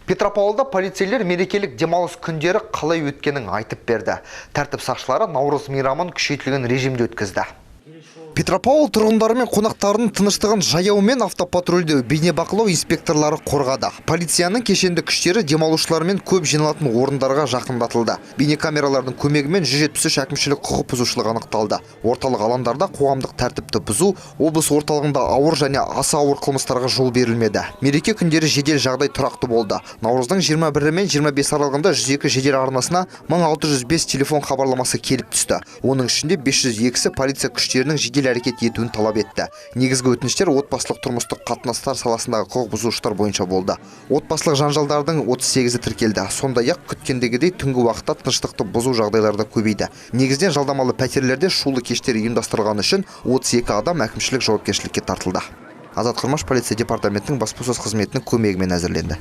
Петропавлда полицейлер мерекелік демалыс күндері қалай өткенін айтып берді. Тәртіп сақшылары Наурыз мейрамын күшейтілген режимде өткізді. Петропавл тұрғындары мен қонақтарының тыныштығын жаяумен автопатрульдеу бейнебақылау инспекторлары қорғады. Полицияның кешенді күштері демалушылармен көп жиналатын орындарға жақындатылды. Бейнекамералардың көмегімен 173 әкімшілік құқық бұзушылық анықталды. Орталық алаңдарда қоғамдық тәртіпті бұзу, облыс орталығында ауыр және аса ауыр қылмыстарға жол берілмеді. Мереке күндері жедел жағдай тұрақты болды. Наурыздың 21 мен 25 аралығында 102 жедел арнасына 1605 телефон хабарламасы келіп түсті. Оның ішінде 502-сі полиция күштерінің жедел әрекет етуін талап етті. Негізгі өтініштер отбасылық тұрмыстық қатынастар саласындағы құқық бұзушылықтар бойынша болды. Отбасылық жанжалдардың 38-і тіркелді. Сондай-ақ күткендегідей түнгі уақытта тыныштықты бұзу жағдайлары да көбейді. Негізден жалдамалы пәтерлерде шулы кештер ұйымдастырылғаны үшін 32 адам әкімшілік жауапкершілікке тартылды. Азат Құрмаш полиция департаментінің баспасөз қызметінің көмегімен әзірленді.